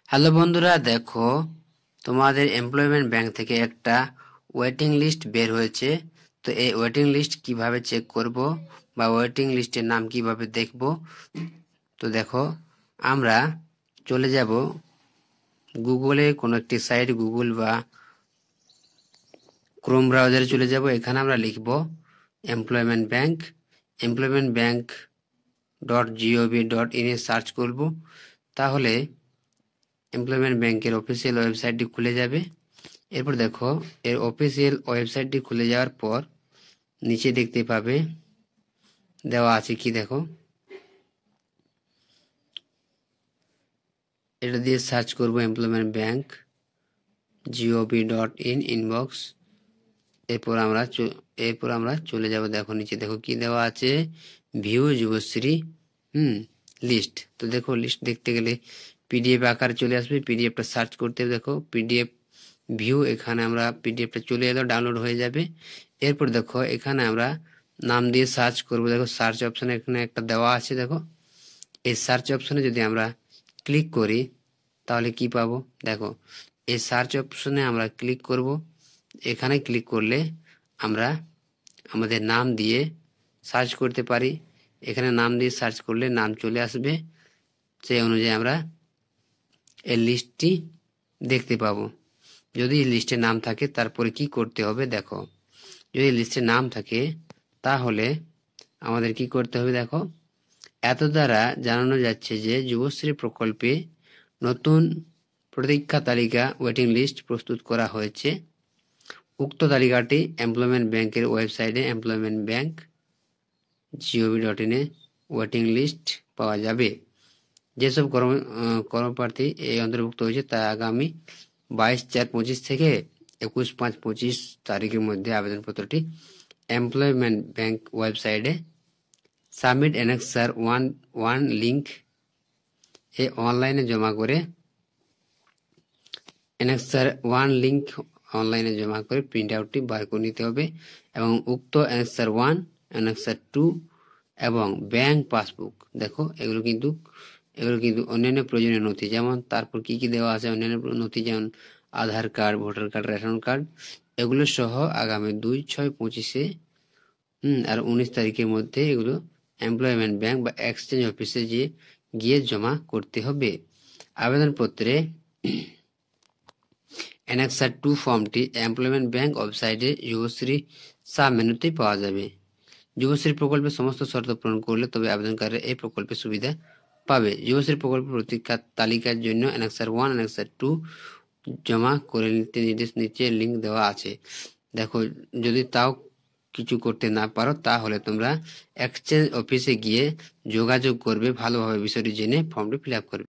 Hello বন্ধুরা, দেখো তোমাদের এমপ্লয়মেন্ট ব্যাংক থেকে একটা ওয়েটিং লিস্ট বের হয়েছে। তো এই ওয়েটিং লিস্ট কিভাবে চেক করব বা ওয়েটিং লিস্টের নাম কিভাবে দেখব, তো দেখো আমরা চলে যাব গুগলে, কোনো একটি সাইট, গুগল বা ক্রোম ব্রাউজারে চলে যাব। এখানে আমরা লিখব employment bank.gov.in এ সার্চ করব। তাহলে এমপ্লয়মেন্ট ব্যাংকের অফিসিয়াল ওয়েবসাইটটি খুলে যাবে। এরপর দেখো এর অফিসিয়াল ওয়েবসাইটটি খুলে যাওয়ার পর নিচে দেখতে পাবে দেওয়া আছে কি, দেখো এটা দিয়ে সার্চ করব এমপ্লয়মেন্ট ব্যাংক gov.in ইনবক্স। এরপর আমরা চলে যাব। দেখো নিচে দেখো কি দেওয়া আছে, ভিউ যুবশ্রী লিস্ট। তো দেখো লিস্ট দেখতে গেলে পিডিএফ আকারে চলে আসবে, পিডিএফটা সার্চ করতে দেখো পিডিএফ ভিউ, এখানে আমরা পিডিএফটা চলে এলো, ডাউনলোড হয়ে যাবে। এরপর দেখো এখানে আমরা নাম দিয়ে সার্চ করব। দেখো সার্চ অপশনে এখানে একটা দেওয়া আছে, দেখো এই সার্চ অপশনে যদি আমরা ক্লিক করি তাহলে কি পাবো, দেখো এই সার্চ অপশনে আমরা ক্লিক করব। এখানে ক্লিক করলে আমরা আমাদের নাম দিয়ে সার্চ করতে পারি। এখানে নাম দিয়ে সার্চ করলে নাম চলে আসবে, সেই অনুযায়ী আমরা এই লিস্টটি দেখতে পাবো। যদি লিস্টে নাম থাকে তারপরে কি করতে হবে, দেখো যদি লিস্টে নাম থাকে তাহলে আমাদের কি করতে হবে, দেখো এত দ্বারা জানানো যাচ্ছে যে যুবশ্রী প্রকল্পে নতুন প্রতীক্ষা তালিকা ওয়েটিং লিস্ট প্রস্তুত করা হয়েছে। উক্ত তালিকাটি এমপ্লয়মেন্ট ব্যাংকের ওয়েবসাইটে employmentbank.gov.in এ ওয়েটিং লিস্ট পাওয়া যাবে। যেসব কর্মপ্রার্থী এই অন্তর্ভুক্ত হয়েছে তা আগামী 22/4/25 থেকে 21/5/25 তারিখের মধ্যে আবেদনপত্রটি এমপ্লয়মেন্ট ব্যাংক ওয়েবসাইটে সাবমিট অ্যানেক্সার 1 লিঙ্ক এ অনলাইনে জমা করে প্রিন্ট আউটটি বার করে নিতে হবে এবং উক্ত অ্যানেক্সার 1, অ্যানেক্সার 2 এবং ব্যাংক পাসবুক, দেখো এগুলো কিন্তু অন্যান্য প্রয়োজনীয় নথি, যেমন তারপর কি কি দেওয়া আছে অন্যান্য নথি, যেমন Aadhaar card, voter card, ration card, এগুলো সহ আগামী 2/6/25 আর 19 তারিখের মধ্যে এগুলো এমপ্লয়মেন্ট ব্যাংক বা এক্সচেঞ্জ অফিসে গিয়ে জমা করতে হবে। আবেদনপত্রে অ্যানেক্সার 2 ফর্মটি এমপ্লয়মেন্ট ব্যাংক ওয়েবসাইটে যুবশ্রী সাব মেনুতে পাওয়া যাবে। যুবশ্রী প্রকল্পের সমস্ত শর্ত পূরণ করলে তবে আবেদনকারী এই প্রকল্পের সুবিধা পাবে। যুবশ্রী প্রকল্প প্রতীক্ষা তালিকার জন্য অ্যানেক্সার 1, অ্যানেক্সার 2 জমা করে নিতে নিচে লিঙ্ক দেওয়া আছে। দেখো যদি তাও কিছু করতে না পারো তাহলে তোমরা এক্সচেঞ্জ অফিসে গিয়ে যোগাযোগ করবে, ভালোভাবে বিষয়টি জেনে ফর্মটি ফিল আপ করবে।